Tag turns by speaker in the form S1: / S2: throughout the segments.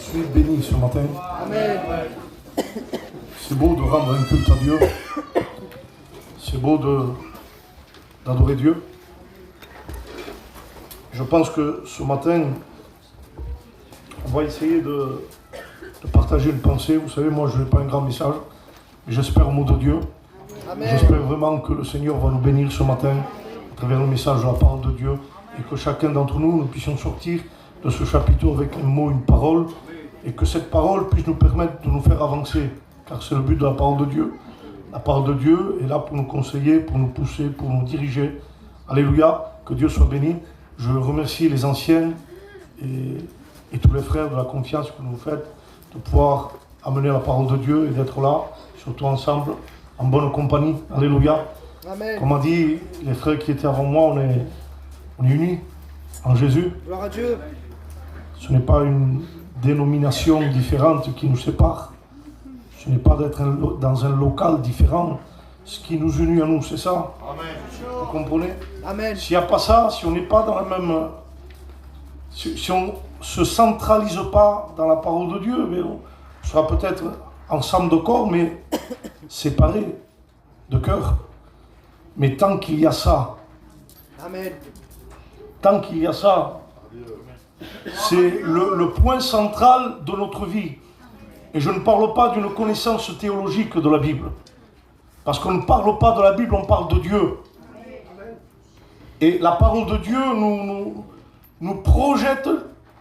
S1: suis béni ce matin.
S2: Amen.
S1: C'est beau de rendre un culte à Dieu. C'est beau d'adorer Dieu. Je pense que ce matin, on va essayer de partager une pensée. Vous savez, moi je n'ai pas un grand message, mais j'espère au mot de Dieu.
S2: Amen.
S1: J'espère vraiment que le Seigneur va nous bénir ce matin à travers le message de la parole de Dieu et que chacun d'entre nous, nous puissions sortir de ce chapiteau avec un mot, une parole, et que cette parole puisse nous permettre de nous faire avancer, car c'est le but de la parole de Dieu. La parole de Dieu est là pour nous conseiller, pour nous pousser, pour nous diriger. Alléluia, que Dieu soit béni. Je remercie les anciens et tous les frères de la confiance que vous faites de pouvoir amener la parole de Dieu et d'être là, surtout ensemble, en bonne compagnie. Alléluia.
S2: Amen.
S1: Comme a dit les frères qui étaient avant moi, on est unis en Jésus.
S2: Gloire à Dieu.
S1: Ce n'est pas une dénomination différente qui nous sépare. Ce n'est pas d'être dans un local différent. Ce qui nous unit à nous, c'est ça.
S3: Amen.
S1: Vous comprenez?
S2: Amen.
S1: S'il n'y a pas ça, si on n'est pas dans la même... Si on ne se centralise pas dans la parole de Dieu, mais on sera peut-être ensemble de corps, mais séparés de cœur. Mais tant qu'il y a ça,
S2: Amen.
S1: tant qu'il y a ça, c'est le point central de notre vie. Et je ne parle pas d'une connaissance théologique de la Bible. Parce qu'on ne parle pas de la Bible, on parle de Dieu. Et la parole de Dieu nous projette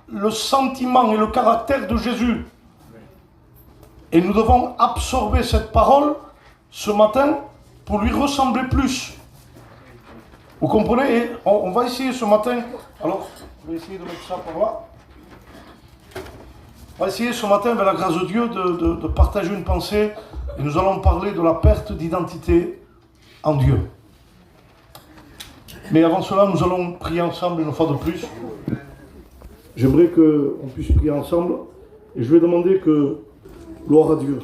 S1: le sentiment et le caractère de Jésus. Et nous devons absorber cette parole ce matin pour lui ressembler plus. Vous comprenez? Et on va essayer ce matin, alors je vais essayer de mettre ça par là. On va essayer ce matin, avec la grâce de Dieu, de partager une pensée. Et nous allons parler de la perte d'identité en Dieu. Mais avant cela, nous allons prier ensemble une fois de plus. J'aimerais qu'on puisse prier ensemble. Et je vais demander que, gloire à Dieu.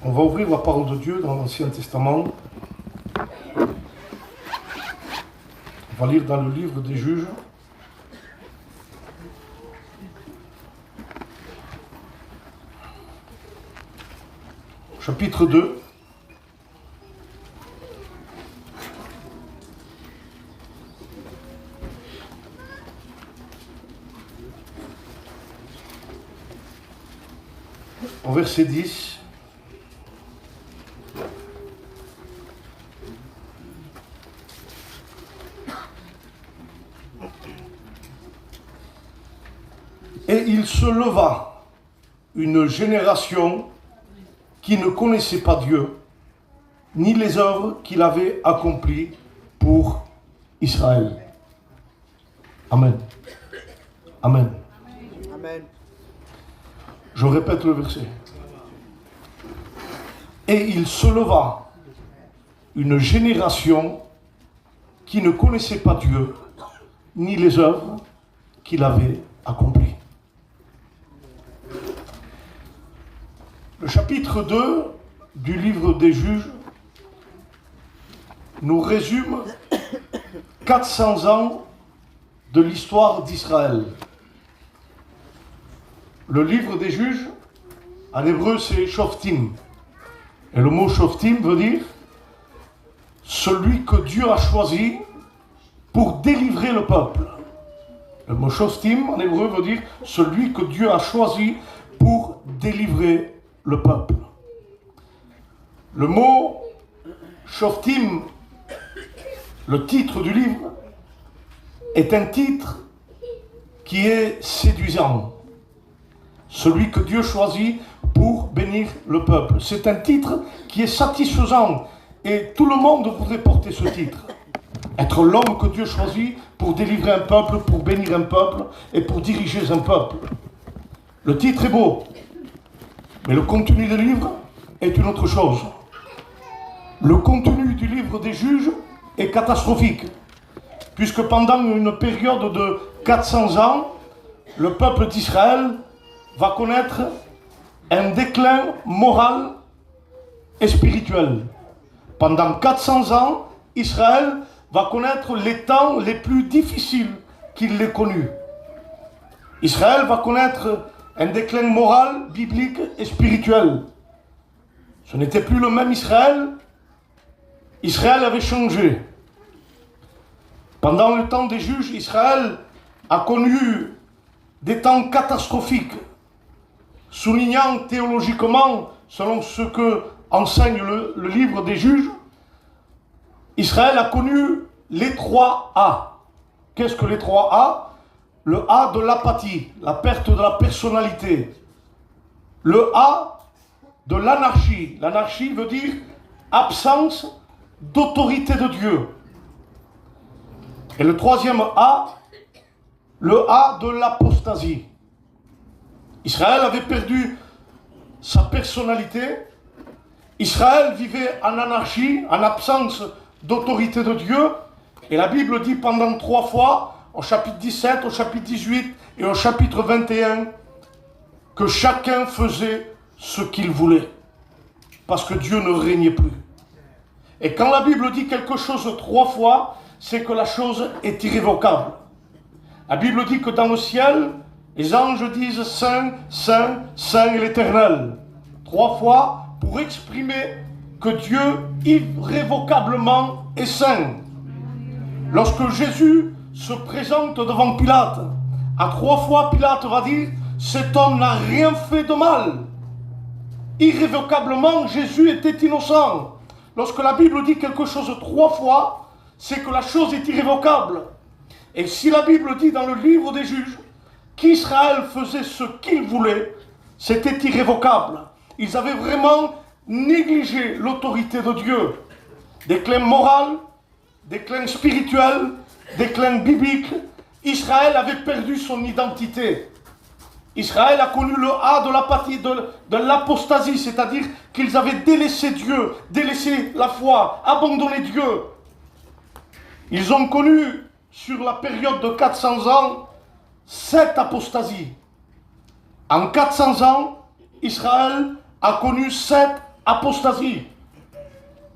S1: On va ouvrir la parole de Dieu dans l'Ancien Testament. On va lire dans le livre des Juges. Chapitre 2. Au verset 10. Et il se leva une génération qui ne connaissait pas Dieu, ni les œuvres qu'il avait accomplies pour Israël. Amen. Amen.
S2: Amen.
S1: Je répète le verset. Et il se leva une génération qui ne connaissait pas Dieu, ni les œuvres qu'il avait accomplies. Le chapitre 2 du livre des Juges nous résume 400 ans de l'histoire d'Israël. Le livre des Juges, en hébreu, c'est Shoftim. Et le mot Shoftim veut dire celui que Dieu a choisi pour délivrer le peuple. Le mot Shoftim, en hébreu, veut dire celui que Dieu a choisi pour délivrer le peuple. Le mot Shoftim, le titre du livre, est un titre qui est séduisant. Celui que Dieu choisit pour bénir le peuple. C'est un titre qui est satisfaisant et tout le monde voudrait porter ce titre. Être l'homme que Dieu choisit pour délivrer un peuple, pour bénir un peuple et pour diriger un peuple. Le titre est beau. Mais le contenu du livre est une autre chose. Le contenu du livre des Juges est catastrophique, puisque pendant une période de 400 ans, le peuple d'Israël va connaître un déclin moral et spirituel. Pendant 400 ans, Israël va connaître les temps les plus difficiles qu'il ait connus. Israël va connaître un déclin moral, biblique et spirituel. Ce n'était plus le même Israël. Israël avait changé. Pendant le temps des juges, Israël a connu des temps catastrophiques, soulignant théologiquement, selon ce que enseigne le livre des juges, Israël a connu les 3 A. Qu'est-ce que les 3 A? Le A de l'apathie, la perte de la personnalité. Le A de l'anarchie. L'anarchie veut dire absence d'autorité de Dieu. Et le 3e A, le A de l'apostasie. Israël avait perdu sa personnalité. Israël vivait en anarchie, en absence d'autorité de Dieu. Et la Bible dit pendant 3 fois, au chapitre 17, au chapitre 18 et au chapitre 21, que chacun faisait ce qu'il voulait. Parce que Dieu ne régnait plus. Et quand la Bible dit quelque chose 3 fois, c'est que la chose est irrévocable. La Bible dit que dans le ciel, les anges disent Saint, Saint, Saint est l'Éternel. 3 fois pour exprimer que Dieu irrévocablement est saint. Lorsque Jésus se présente devant Pilate, à 3 fois Pilate va dire cet homme n'a rien fait de mal. Irrévocablement, Jésus était innocent. Lorsque la Bible dit quelque chose 3 fois, c'est que la chose est irrévocable. Et si la Bible dit dans le livre des juges qu'Israël faisait ce qu'il voulait, c'était irrévocable. Ils avaient vraiment négligé l'autorité de Dieu. Déclin moral, déclin spirituel, déclin biblique. Israël avait perdu son identité. Israël a connu le A de l'apathie, de l'apostasie, c'est-à-dire qu'ils avaient délaissé Dieu, délaissé la foi, abandonné Dieu. Ils ont connu, sur la période de 400 ans, 7 apostasies. En 400 ans, Israël a connu 7 apostasies.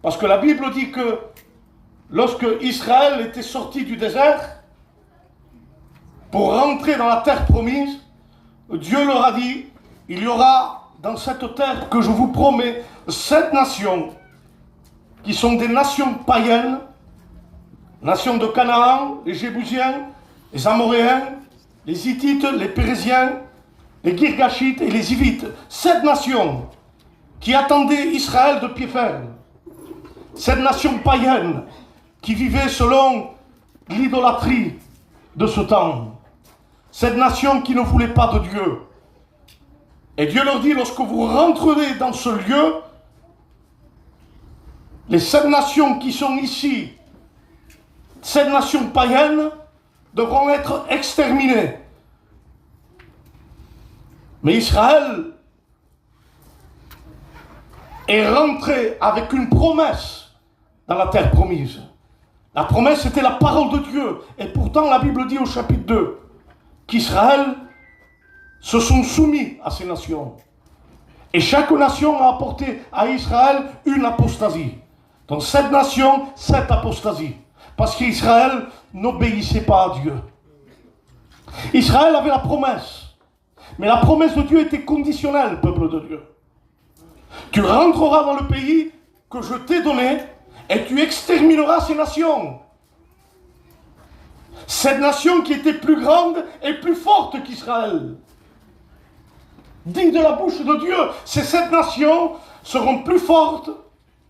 S1: Parce que la Bible dit que lorsque Israël était sorti du désert, pour rentrer dans la terre promise, Dieu leur a dit, il y aura dans cette terre que je vous promets 7 nations qui sont des nations païennes, nations de Canaan, les Jébusiens, les Amoréens, les Hittites, les Pérésiens, les Girgashites et les Hivites. 7 nations qui attendaient Israël de pied ferme. 7 nations païennes qui vivaient selon l'idolâtrie de ce temps. 7 nations qui ne voulaient pas de Dieu. Et Dieu leur dit, lorsque vous rentrerez dans ce lieu, les 7 nations qui sont ici, 7 nations païennes, devront être exterminées. Mais Israël est rentré avec une promesse dans la terre promise. La promesse, c'était la parole de Dieu. Et pourtant, la Bible dit au chapitre 2 qu'Israël se sont soumis à ces nations. Et chaque nation a apporté à Israël une apostasie. Donc 7 nations, 7 apostasies. Parce qu'Israël n'obéissait pas à Dieu. Israël avait la promesse. Mais la promesse de Dieu était conditionnelle, peuple de Dieu. Tu rentreras dans le pays que je t'ai donné et tu extermineras ces nations. Cette nation qui était plus grande et plus forte qu'Israël. Dit de la bouche de Dieu, ces 7 nations seront plus fortes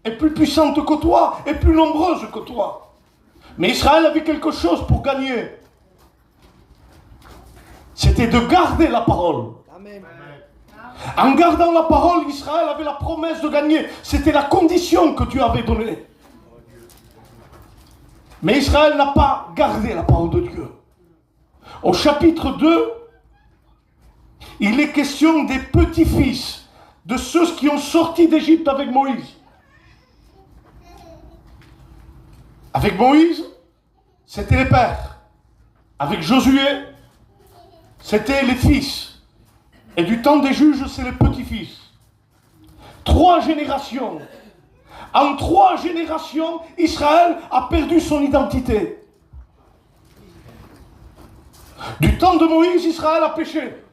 S1: et plus puissantes que toi et plus nombreuses que toi. Mais Israël avait quelque chose pour gagner. C'était de garder la parole.
S2: Amen.
S1: En gardant la parole, Israël avait la promesse de gagner. C'était la condition que Dieu avait donnée. Mais Israël n'a pas gardé la parole de Dieu. Au chapitre 2, il est question des petits-fils de ceux qui ont sorti d'Égypte avec Moïse. Avec Moïse, c'était les pères. Avec Josué, c'était les fils. Et du temps des juges, c'est les petits-fils. 3 générations En 3 générations, Israël a perdu son identité. Du temps de Moïse, Israël a péché.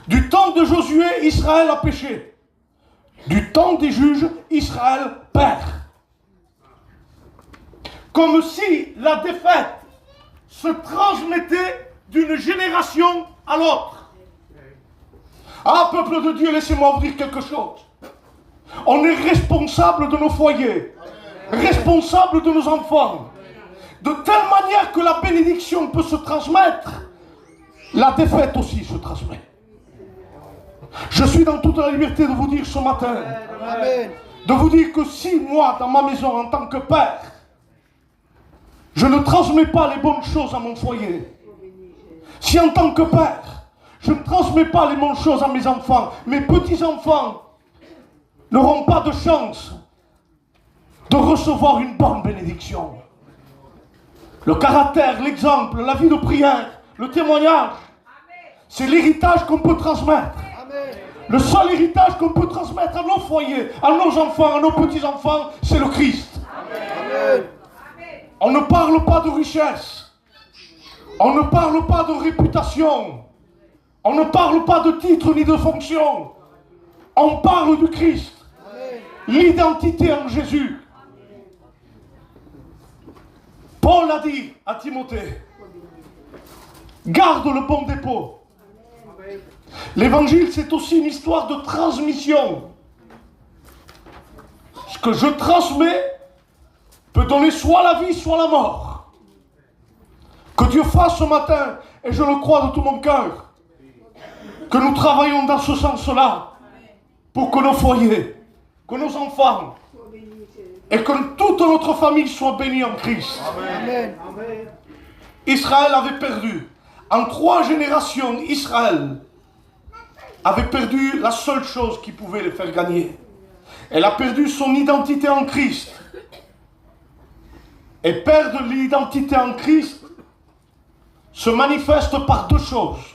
S1: Du temps de Josué, Israël a péché. Du temps des juges, Israël perd. Comme si la défaite se transmettait d'une génération à l'autre. Ah, peuple de Dieu, laissez-moi vous dire quelque chose. On est responsable de nos foyers, responsable de nos enfants. De telle manière que la bénédiction peut se transmettre, la défaite aussi se transmet. Je suis dans toute la liberté de vous dire ce matin,
S2: Amen.
S1: de vous dire que si moi, dans ma maison, en tant que père, je ne transmets pas les bonnes choses à mon foyer, si en tant que père, je ne transmets pas les bonnes choses à mes enfants, mes petits-enfants n'auront pas de chance de recevoir une bonne bénédiction. Le caractère, l'exemple, la vie de prière, le témoignage, c'est l'héritage qu'on peut transmettre.
S2: Amen.
S1: Le seul héritage qu'on peut transmettre à nos foyers, à nos enfants, à nos petits-enfants, c'est le Christ.
S2: Amen.
S1: On ne parle pas de richesse. On ne parle pas de réputation. On ne parle pas de titre ni de fonction. On parle du Christ.
S2: Amen.
S1: L'identité en Jésus. Paul a dit à Timothée, garde le bon dépôt. L'évangile, c'est aussi une histoire de transmission. Ce que je transmets peut donner soit la vie, soit la mort. Que Dieu fasse ce matin, et je le crois de tout mon cœur, que nous travaillons dans ce sens-là, pour que nos foyers, que nos enfants, et que toute notre famille soit bénie en Christ.
S2: Amen.
S1: Israël avait perdu. En 3 générations, Israël avait perdu la seule chose qui pouvait le faire gagner. Elle a perdu son identité en Christ. Et perdre l'identité en Christ se manifeste par 2 choses.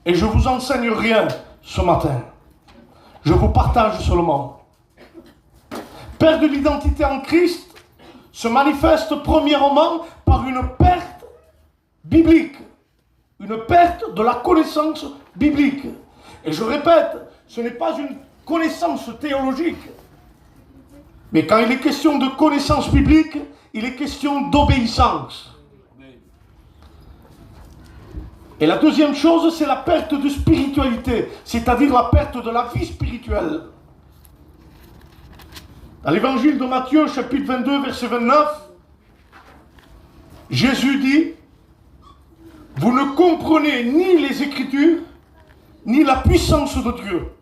S1: Et je ne vous enseigne rien ce matin. Je vous partage seulement. Perdre l'identité en Christ se manifeste premièrement par une perte biblique. Une perte de la connaissance biblique. Et je répète, ce n'est pas une connaissance théologique. Mais quand il est question de connaissance biblique, il est question d'obéissance. Et la deuxième chose, c'est la perte de spiritualité, c'est-à-dire la perte de la vie spirituelle. Dans l'évangile de Matthieu, chapitre 22, verset 29, Jésus dit, vous ne comprenez ni les Écritures, ni la puissance de Dieu.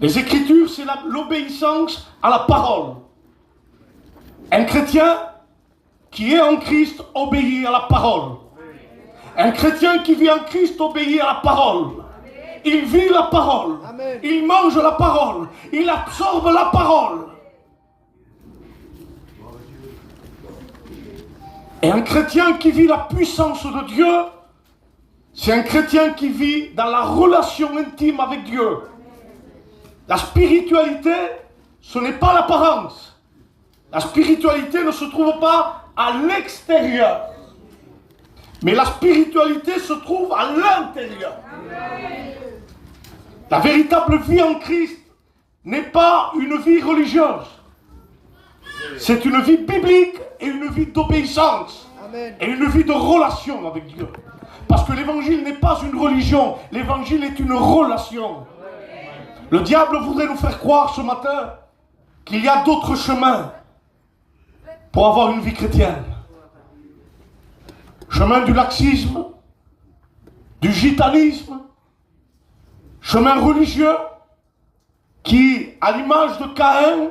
S1: Les Écritures, c'est l'obéissance à la parole. Un chrétien qui est en Christ obéit à la parole. Un chrétien qui vit en Christ obéit à la parole. Il vit la parole.
S2: Amen.
S1: Il mange la parole. Il absorbe la parole. Et un chrétien qui vit la puissance de Dieu, c'est un chrétien qui vit dans la relation intime avec Dieu. La spiritualité, ce n'est pas l'apparence. La spiritualité ne se trouve pas à l'extérieur. Mais la spiritualité se trouve à l'intérieur. La véritable vie en Christ n'est pas une vie religieuse. C'est une vie biblique et une vie d'obéissance.
S2: Amen.
S1: Et une vie de relation avec Dieu. Parce que l'évangile n'est pas une religion, l'évangile est une relation. Le diable voudrait nous faire croire ce matin qu'il y a d'autres chemins pour avoir une vie chrétienne. Chemin du laxisme, du gitanisme, chemin religieux qui, à l'image de Caïn,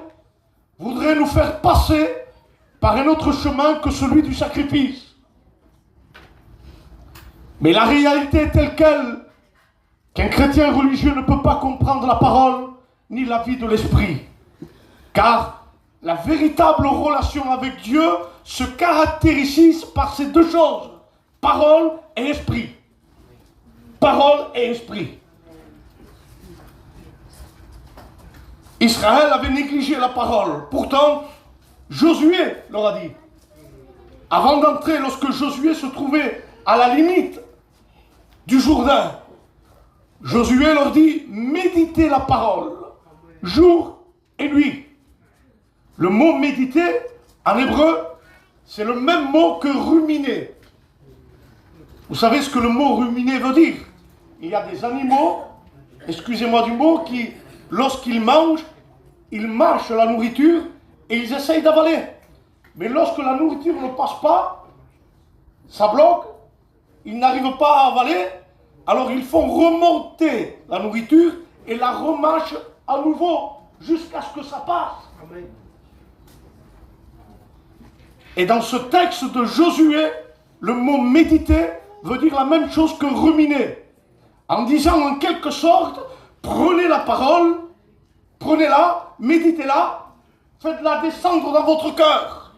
S1: voudrait nous faire passer par un autre chemin que celui du sacrifice. Mais la réalité est telle qu'elle, qu'un chrétien religieux ne peut pas comprendre la parole ni la vie de l'esprit. Car la véritable relation avec Dieu se caractérise par ces 2 choses, parole et esprit. Parole et esprit. Israël avait négligé la parole. Pourtant, Josué leur a dit. Avant d'entrer, lorsque Josué se trouvait à la limite du Jourdain, Josué leur dit, méditez la parole, jour et nuit. Le mot méditer, en hébreu, c'est le même mot que ruminer. Vous savez ce que le mot ruminer veut dire? Il y a des animaux, excusez-moi du mot, qui, lorsqu'ils mangent, ils mâchent la nourriture et ils essayent d'avaler. Mais lorsque la nourriture ne passe pas, ça bloque, ils n'arrivent pas à avaler, alors ils font remonter la nourriture et la remâchent à nouveau jusqu'à ce que ça passe. Amen. Et dans ce texte de Josué, le mot méditer veut dire la même chose que ruminer. En disant en quelque sorte, prenez la parole, prenez-la, méditez-la, faites-la descendre dans votre cœur.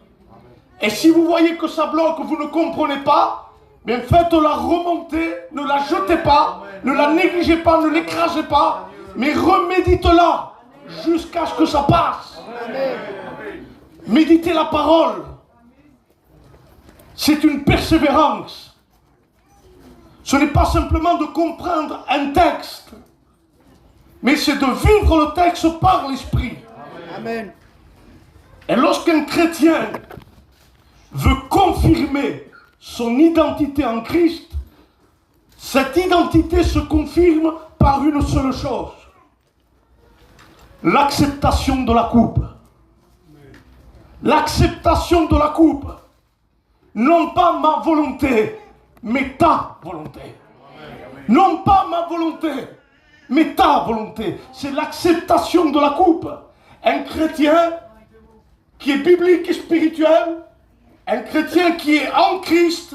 S1: Et si vous voyez que ça bloque, vous ne comprenez pas, bien faites-la remonter, ne la jetez pas, ne la négligez pas, ne l'écrasez pas, mais remédite-la jusqu'à ce que ça passe. Méditez la parole. C'est une persévérance. Ce n'est pas simplement de comprendre un texte, mais c'est de vivre le texte par l'Esprit.
S2: Amen.
S1: Et lorsqu'un chrétien veut confirmer son identité en Christ, cette identité se confirme par une seule chose: l'acceptation de la coupe. L'acceptation de la coupe. Non pas ma volonté, mais ta volonté. Non pas ma volonté, mais ta volonté. C'est l'acceptation de la coupe. Un chrétien qui est biblique et spirituel, un chrétien qui est en Christ,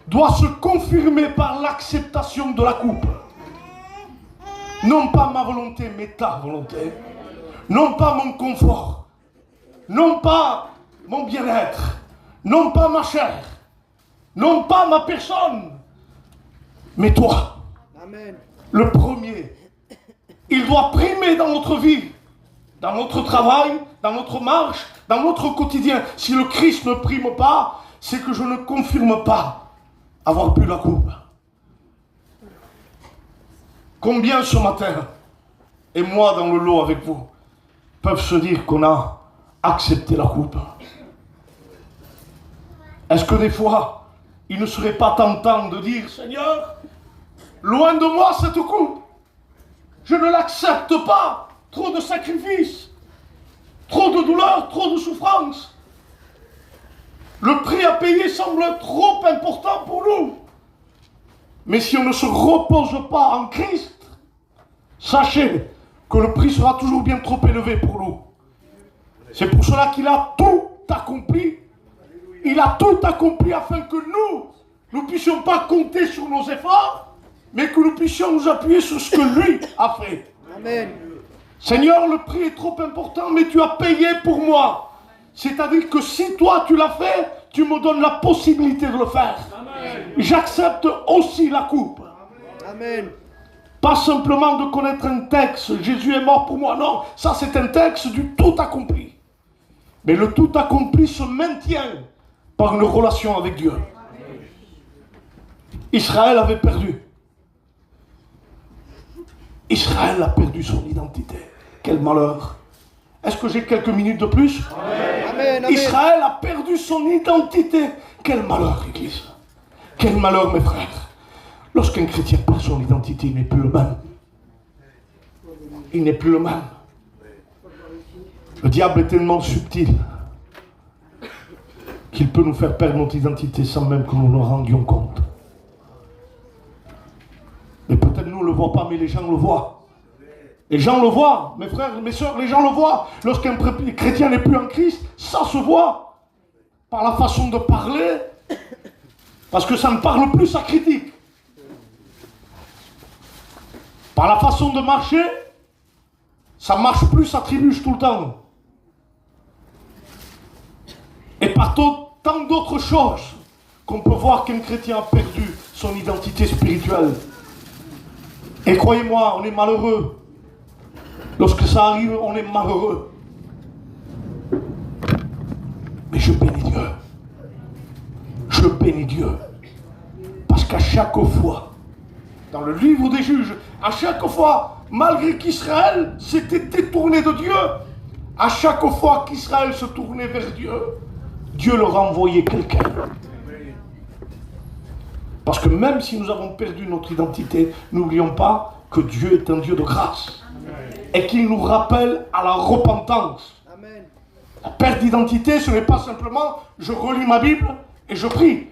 S1: doit se confirmer par l'acceptation de la coupe. Non pas ma volonté, mais ta volonté. Non pas mon confort. Non pas mon bien-être. Non pas ma chair. Non pas ma personne. Mais toi.
S2: Amen.
S1: Le premier. Il doit primer dans notre vie, dans notre travail, dans notre marche, dans notre quotidien. Si le Christ ne prime pas, c'est que je ne confirme pas avoir bu la coupe. Combien ce matin, et moi dans le lot avec vous, peuvent se dire qu'on a accepté la coupe? Est-ce que des fois, il ne serait pas tentant de dire, Seigneur, loin de moi cette coupe, je ne l'accepte pas, trop de sacrifices, trop de douleurs, trop de souffrances. Le prix à payer semble trop important pour nous. Mais si on ne se repose pas en Christ, sachez que le prix sera toujours bien trop élevé pour nous. C'est pour cela qu'il a tout accompli. Il a tout accompli afin que nous ne puissions pas compter sur nos efforts, mais que nous puissions nous appuyer sur ce que lui a fait.
S2: Amen.
S1: Seigneur, le prix est trop important, mais tu as payé pour moi. C'est-à-dire que si toi tu l'as fait, tu me donnes la possibilité de le faire. Amen. J'accepte aussi la coupe.
S2: Amen.
S1: Pas simplement de connaître un texte, Jésus est mort pour moi. Non, ça c'est un texte du tout accompli. Mais le tout accompli se maintient par une relation avec Dieu. Israël avait perdu. Israël a perdu son identité. Quel malheur. Est-ce que j'ai quelques minutes de plus?
S2: Amen. Amen.
S1: Israël a perdu son identité. Quel malheur, Église. Quel malheur, mes frères. Lorsqu'un chrétien perd son identité, il n'est plus le même. Il n'est plus le même. Le diable est tellement subtil qu'il peut nous faire perdre notre identité sans même que nous nous rendions compte. Mais peut-être nous ne le voyons pas, mais les gens le voient. Les gens le voient, mes frères, mes soeurs, les gens le voient. Lorsqu'un chrétien n'est plus en Christ, ça se voit. Par la façon de parler, parce que ça ne parle plus, ça critique. Par la façon de marcher, ça marche plus, ça trébuche tout le temps. Et par tant d'autres choses qu'on peut voir qu'un chrétien a perdu son identité spirituelle. Et croyez-moi, on est malheureux Lorsque ça arrive, on est malheureux. Mais je bénis Dieu. Je bénis Dieu. Parce qu'à chaque fois, dans le livre des juges, à chaque fois, malgré qu'Israël s'était détourné de Dieu, à chaque fois qu'Israël se tournait vers Dieu, Dieu leur envoyait quelqu'un. Parce que même si nous avons perdu notre identité, n'oublions pas que Dieu est un Dieu de grâce. Et qu'il nous rappelle à la repentance.
S2: Amen.
S1: La perte d'identité, ce n'est pas simplement je relis ma Bible et je prie.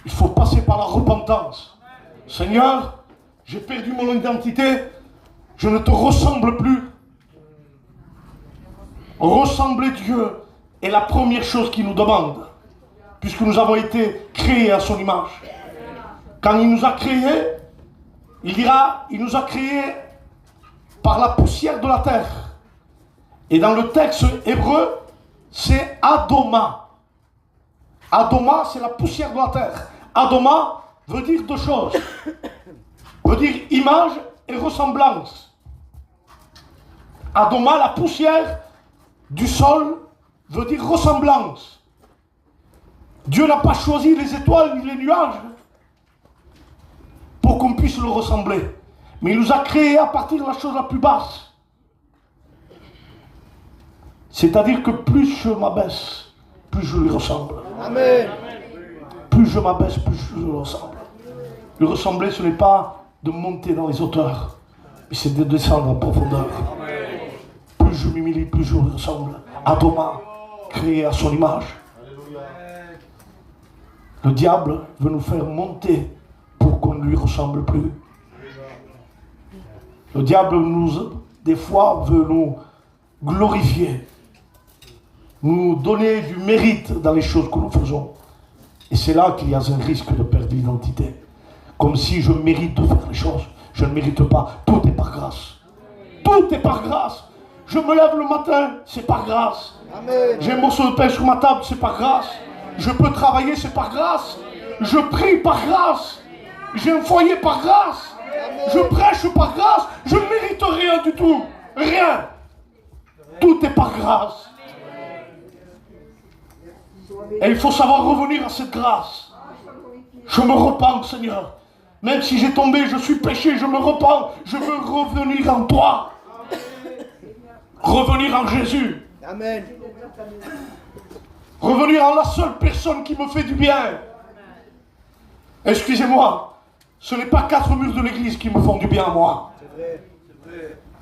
S1: Il faut passer par la repentance. Seigneur, j'ai perdu mon identité, je ne te ressemble plus. Ressembler Dieu est la première chose qu'il nous demande, puisque nous avons été créés à son image. Quand il nous a créés, il dira, il nous a créés par la poussière de la terre. Et dans le texte hébreu, c'est Adoma. Adoma, c'est la poussière de la terre. Adoma veut dire deux choses. Veut dire image et ressemblance. Adoma, la poussière du sol, veut dire ressemblance. Dieu n'a pas choisi les étoiles ni les nuages pour qu'on puisse le ressembler. Mais il nous a créés à partir de la chose la plus basse. C'est-à-dire que plus je m'abaisse, plus je lui ressemble.
S2: Amen.
S1: Plus je m'abaisse, plus je lui ressemble. Lui ressembler, ce n'est pas de monter dans les hauteurs, mais c'est de descendre en profondeur. Plus je m'humilie, plus je lui ressemble. Adoma, créé à son image. Le diable veut nous faire monter pour qu'on ne lui ressemble plus. Le diable, des fois, veut nous glorifier, nous donner du mérite dans les choses que nous faisons. Et c'est là qu'il y a un risque de perdre l'identité. Comme si je mérite de faire les choses. Je ne mérite pas. Tout est par grâce. Tout est par grâce. Je me lève le matin, c'est par grâce.
S2: Amen.
S1: J'ai un morceau de pain sur ma table, c'est par grâce. Je peux travailler, c'est par grâce. Je prie par grâce. J'ai un foyer par grâce. Je prêche par grâce. Je ne mérite rien du tout. Rien. Tout est par grâce. Et il faut savoir revenir à cette grâce. Je me repens, Seigneur. Même si j'ai tombé, je suis péché, je me repens. Je veux revenir en toi. Revenir en Jésus.
S2: Amen.
S1: Revenir en la seule personne qui me fait du bien. Excusez-moi, ce n'est pas 4 murs de l'église qui me font du bien à moi.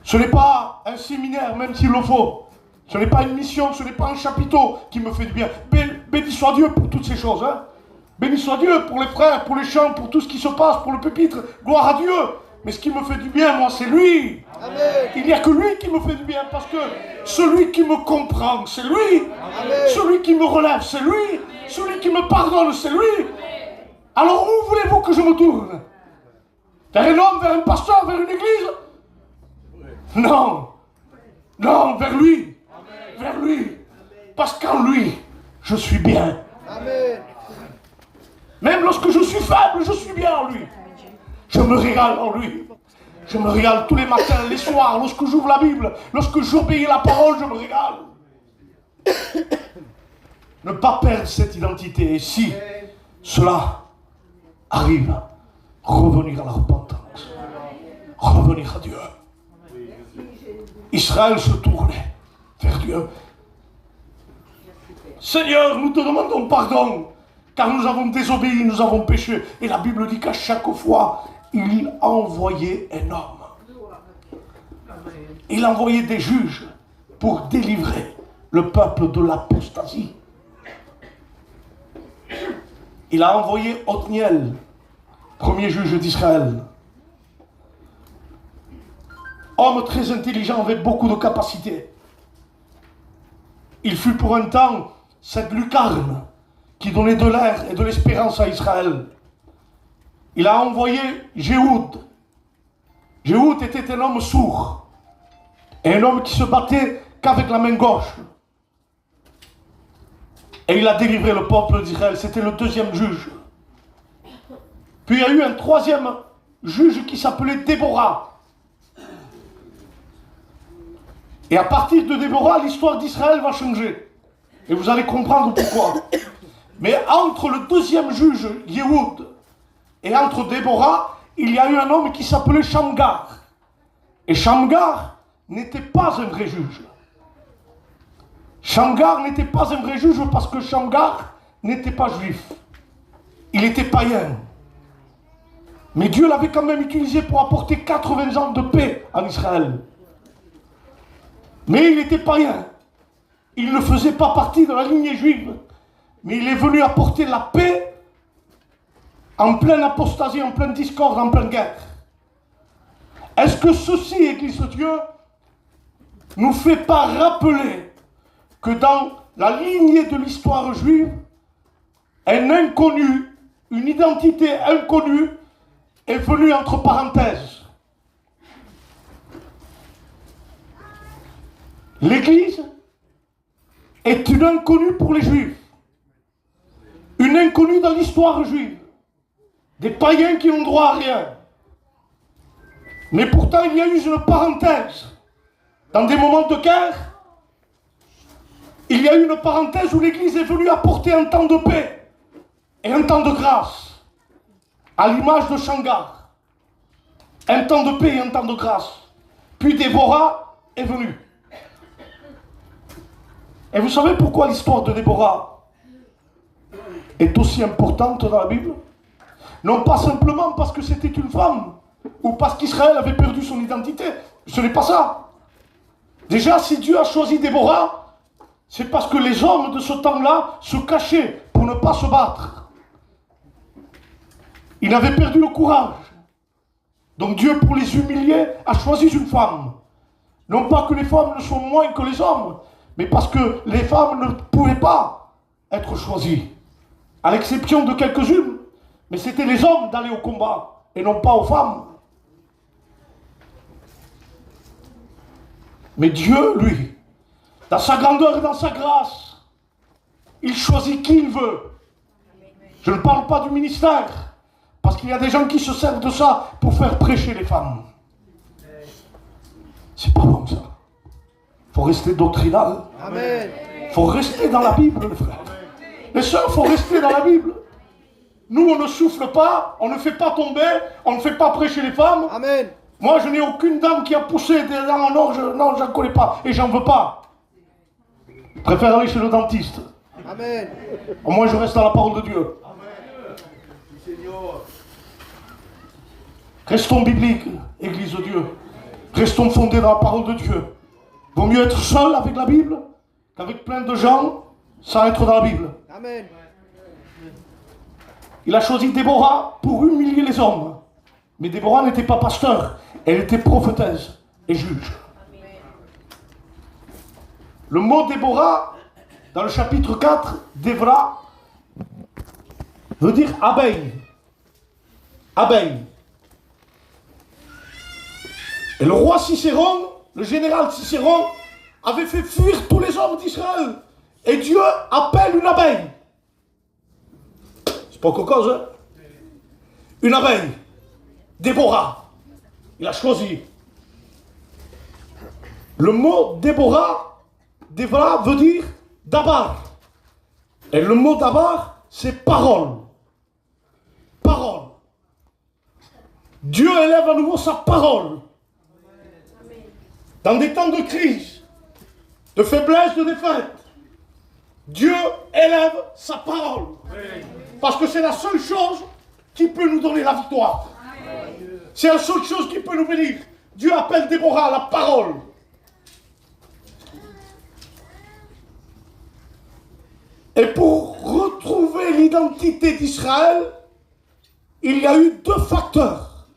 S1: Ce n'est pas un séminaire, même s'il le faut. Ce n'est pas une mission, ce n'est pas un chapiteau qui me fait du bien. Béni soit Dieu pour toutes ces choses. Hein. Béni soit Dieu pour les frères, pour les chants, pour tout ce qui se passe, pour le pupitre. Gloire à Dieu. Mais ce qui me fait du bien, moi, c'est lui.
S2: Amen.
S1: Il n'y a que lui qui me fait du bien, parce que celui qui me comprend, c'est lui.
S2: Amen.
S1: Celui qui me relève, c'est lui. Celui qui me pardonne, c'est lui. Alors où voulez-vous que je me tourne? Vers un homme, vers un pasteur, vers une église? Non. Non, vers lui. Vers lui. Parce qu'en lui, je suis bien.
S2: Amen.
S1: Même lorsque je suis faible, je suis bien en lui. Je me régale en lui. Je me régale tous les matins, les soirs, lorsque j'ouvre la Bible, lorsque j'obéis la parole, je me régale. Ne pas perdre cette identité. Et si cela arrive, revenir à la repentance. Revenir à Dieu. Israël se tournait vers Dieu. Seigneur, nous te demandons pardon, car nous avons désobéi, nous avons péché. Et la Bible dit qu'à chaque fois, il envoyait un homme. Il envoyait des juges pour délivrer le peuple de l'apostasie. Il a envoyé Othniel, premier juge d'Israël. Homme très intelligent avec beaucoup de capacités. Il fut pour un temps cette lucarne qui donnait de l'air et de l'espérance à Israël. Il a envoyé Jéhoud. Jéhoud était un homme sourd et un homme qui se battait qu'avec la main gauche. Et il a délivré le peuple d'Israël. C'était le deuxième juge. Puis il y a eu un troisième juge qui s'appelait Déborah. Et à partir de Déborah, l'histoire d'Israël va changer. Et vous allez comprendre pourquoi. Mais entre le deuxième juge, Yehud, et entre Déborah, il y a eu un homme qui s'appelait Shamgar. Et Shamgar n'était pas un vrai juge. Shamgar n'était pas un vrai juge parce que Shamgar n'était pas juif. Il était païen. Mais Dieu l'avait quand même utilisé pour apporter 80 ans de paix en Israël. Mais il était païen. Il ne faisait pas partie de la lignée juive. Mais il est venu apporter la paix en pleine apostasie, en pleine discorde, en pleine guerre. Est-ce que ceci, Église de Dieu, nous fait pas rappeler que dans la lignée de l'histoire juive, un inconnu, une identité inconnue est venue entre parenthèses? L'Église est une inconnue pour les Juifs. Une inconnue dans l'histoire juive. Des païens qui n'ont droit à rien. Mais pourtant, il y a eu une parenthèse. Dans des moments de guerre, il y a eu une parenthèse où l'Église est venue apporter un temps de paix et un temps de grâce. À l'image de Shamgar. Un temps de paix et un temps de grâce. Puis Déborah est venue. Et vous savez pourquoi l'histoire de Déborah est aussi importante dans la Bible? Non pas simplement parce que c'était une femme, ou parce qu'Israël avait perdu son identité. Ce n'est pas ça. Déjà, si Dieu a choisi Déborah, c'est parce que les hommes de ce temps-là se cachaient pour ne pas se battre. Ils avaient perdu le courage. Donc Dieu, pour les humilier, a choisi une femme. Non pas que les femmes ne soient moins que les hommes, mais parce que les femmes ne pouvaient pas être choisies. À l'exception de quelques-unes. Mais c'était les hommes d'aller au combat, et non pas aux femmes. Mais Dieu, lui, dans sa grandeur et dans sa grâce, il choisit qui il veut. Je ne parle pas du ministère, parce qu'il y a des gens qui se servent de ça pour faire prêcher les femmes. C'est pas bon ça. Il faut rester doctrinal. Il faut rester dans la Bible, les frères. Les sœurs, il faut rester dans la Bible. Nous, on ne souffle pas, on ne fait pas tomber, on ne fait pas prêcher les femmes.
S2: Amen.
S1: Moi, je n'ai aucune dame qui a poussé des dents en or, non, je n'en connais pas, et j'en veux pas. Je préfère aller chez le dentiste.
S2: Amen.
S1: Au moins, je reste dans la parole de Dieu. Restons bibliques, Église de Dieu. Restons fondés dans la parole de Dieu. Vaut mieux être seul avec la Bible qu'avec plein de gens sans être dans la Bible.
S2: Amen.
S1: Il a choisi Déborah pour humilier les hommes. Mais Déborah n'était pas pasteur, elle était prophétesse et juge. Le mot Déborah, dans le chapitre 4, Déborah, veut dire abeille. Abeille. Et le roi Cicéron, le général Cicéron, avait fait fuir tous les hommes d'Israël. Et Dieu appelle une abeille. C'est pas quelque chose, hein? Une abeille. Déborah. Il a choisi. Le mot Déborah veut dire dabar. Et le mot dabar, c'est parole. Parole. Dieu élève à nouveau sa parole. Dans des temps de crise, de faiblesse, de défaite, Dieu élève sa parole. Parce que c'est la seule chose qui peut nous donner la victoire. C'est la seule chose qui peut nous bénir. Dieu appelle Déborah à la parole. Et pour retrouver l'identité d'Israël, il y a eu deux facteurs.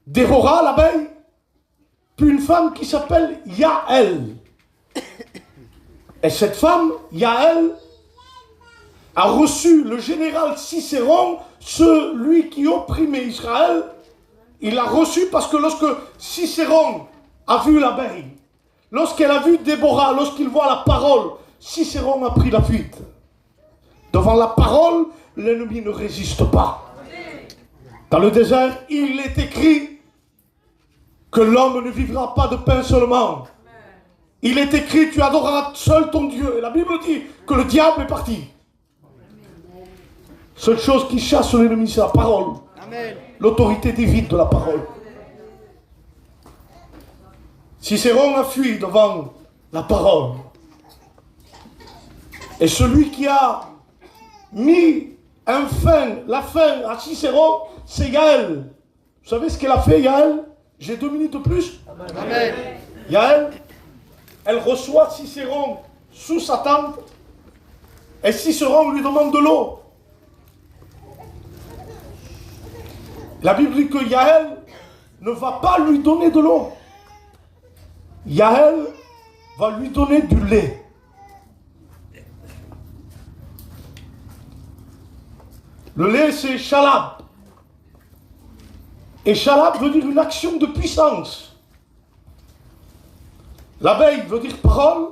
S1: Déborah, l'abeille, puis une femme qui s'appelle Yaël. Et cette femme, Yaël, a reçu le général Cicéron, celui qui opprimait Israël. Il l'a reçu parce que lorsque Cicéron a vu l'abeille, lorsqu'elle a vu Déborah, lorsqu'il voit la parole, Cicéron a pris la fuite. Devant la parole, l'ennemi ne résiste pas. Dans le désert, il est écrit que l'homme ne vivra pas de pain seulement, Il est écrit, tu adoreras seul ton Dieu. Et la Bible dit que le diable est parti. Seule chose qui chasse l'ennemi, c'est la parole.
S2: Amen.
S1: L'autorité divine de la parole. Cicéron a fui devant la parole. Et celui qui a mis la fin à Cicéron, c'est Yaël. Vous savez ce qu'elle a fait, Yaël? J'ai 2 minutes de plus.
S2: Amen.
S1: Yaël, elle reçoit Cicéron sous sa tente et Cicéron lui demande de l'eau. La Bible dit que Yaël ne va pas lui donner de l'eau. Yaël va lui donner du lait. Le lait, c'est Shalab. Et Shalab veut dire une action de puissance. L'abeille veut dire parole.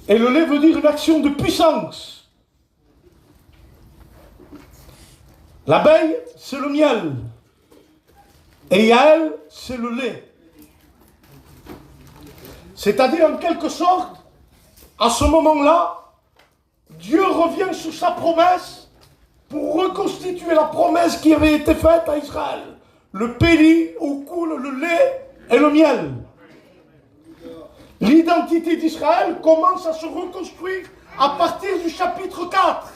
S1: Et le lait veut dire une action de puissance. L'abeille, c'est le miel. Et Yaël, c'est le lait. C'est-à-dire, en quelque sorte, à ce moment-là, Dieu revient sur sa promesse pour reconstituer la promesse qui avait été faite à Israël. Le pays où coule le lait et le miel. L'identité d'Israël commence à se reconstruire à partir du chapitre 4.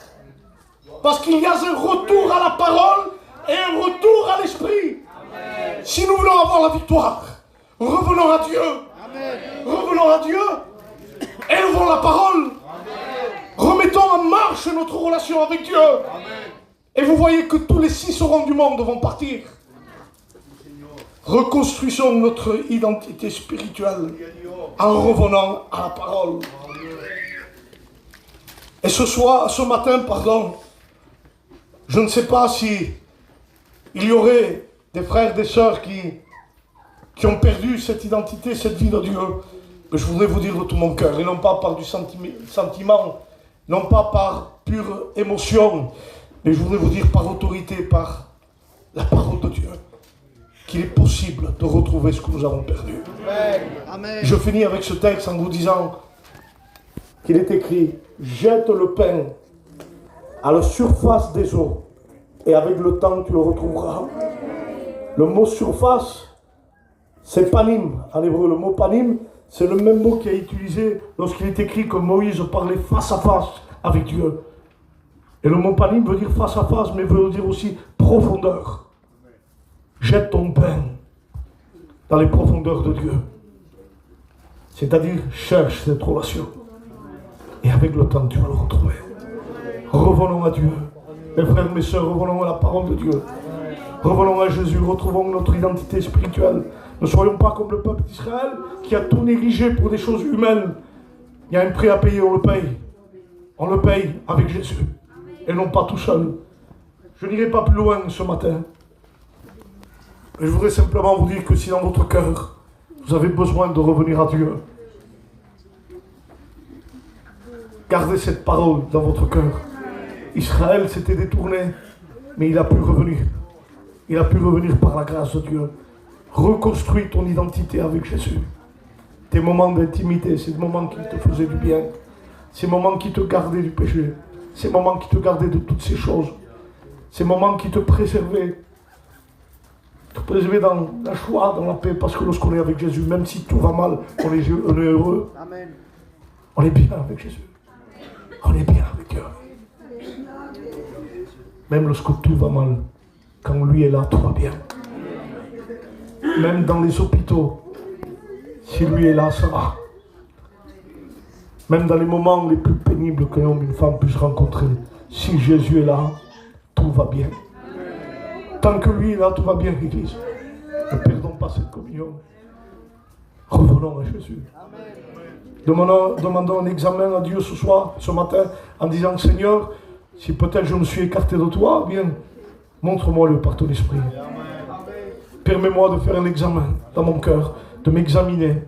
S1: Parce qu'il y a un retour à la parole et un retour à l'esprit. Amen. Si nous voulons avoir la victoire, revenons à Dieu. Amen. Revenons à Dieu. Élevons la parole. Amen. Remettons en marche notre relation avec Dieu. Amen. Et vous voyez que tous les Cicérons du monde vont partir. Reconstruisons notre identité spirituelle en revenant à la parole. Et ce matin, je ne sais pas si il y aurait des frères, des sœurs qui ont perdu cette identité, cette vie de Dieu. Mais je voudrais vous dire de tout mon cœur, et non pas par du sentiment, non pas par pure émotion, mais je voudrais vous dire par autorité, par la parole de Dieu, qu'il est possible de retrouver ce que nous avons perdu. Amen. Je finis avec ce texte en vous disant qu'il est écrit « Jette le pain à la surface des eaux, et avec le temps tu le retrouveras. » Le mot surface, c'est panim. En hébreu, le mot panim, c'est le même mot qui est utilisé lorsqu'il est écrit que Moïse parlait face à face avec Dieu. Et le mot panim veut dire face à face, mais veut dire aussi profondeur. Jette ton pain dans les profondeurs de Dieu. C'est-à-dire, cherche cette relation. Et avec le temps, tu vas le retrouver. Revenons à Dieu. Mes frères, mes sœurs, revenons à la parole de Dieu. Revenons à Jésus, retrouvons notre identité spirituelle. Ne soyons pas comme le peuple d'Israël qui a tout négligé pour des choses humaines. Il y a un prix à payer, on le paye. On le paye avec Jésus. Et non pas tout seul. Je n'irai pas plus loin ce matin. Mais je voudrais simplement vous dire que si dans votre cœur, vous avez besoin de revenir à Dieu, gardez cette parole dans votre cœur. Israël s'était détourné, mais il a pu revenir. Il a pu revenir par la grâce de Dieu. Reconstruis ton identité avec Jésus. Tes moments d'intimité, ces moments qui te faisaient du bien, ces moments qui te gardaient du péché, ces moments qui te gardaient de toutes ces choses, ces moments qui te préservaient dans la joie, dans la paix, parce que lorsqu'on est avec Jésus, même si tout va mal, on est heureux. Amen. On est bien avec Jésus. On est bien avec Dieu. Même lorsque tout va mal, quand lui est là, tout va bien. Même dans les hôpitaux, si lui est là, ça va. Même dans les moments les plus pénibles qu'un homme et une femme puissent rencontrer, si Jésus est là, tout va bien. Tant que lui est là, tout va bien, l'Église. Ne perdons pas cette communion. Revenons à Jésus. Demandons un examen à Dieu ce soir, ce matin, en disant, Seigneur, si peut-être je me suis écarté de toi, bien, montre-moi-le par ton esprit. Permets-moi de faire un examen dans mon cœur, de m'examiner.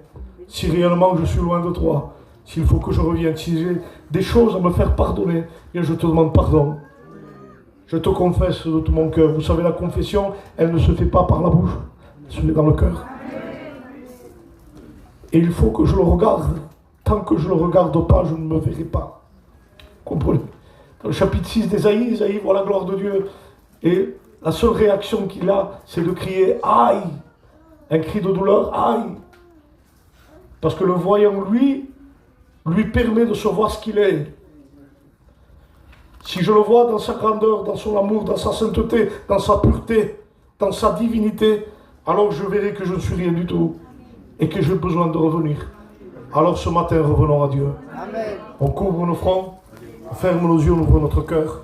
S1: Si réellement je suis loin de toi, s'il faut que je revienne, si j'ai des choses à me faire pardonner, bien je te demande pardon. Je te confesse de tout mon cœur. Vous savez, la confession, elle ne se fait pas par la bouche, elle se fait dans le cœur. Et il faut que je le regarde. Tant que je ne le regarde pas, je ne me verrai pas. Comprenez? Dans le chapitre 6 d'Ésaïe, Ésaïe voit la gloire de Dieu. Et la seule réaction qu'il a, c'est de crier « Aïe !» Un cri de douleur « Aïe !» Parce que le voyant lui permet de se voir ce qu'il est. Si je le vois dans sa grandeur, dans son amour, dans sa sainteté, dans sa pureté, dans sa divinité, alors je verrai que je ne suis rien du tout et que j'ai besoin de revenir. Alors ce matin, revenons à Dieu.
S2: Amen.
S1: On couvre nos fronts, on ferme nos yeux, on ouvre notre cœur.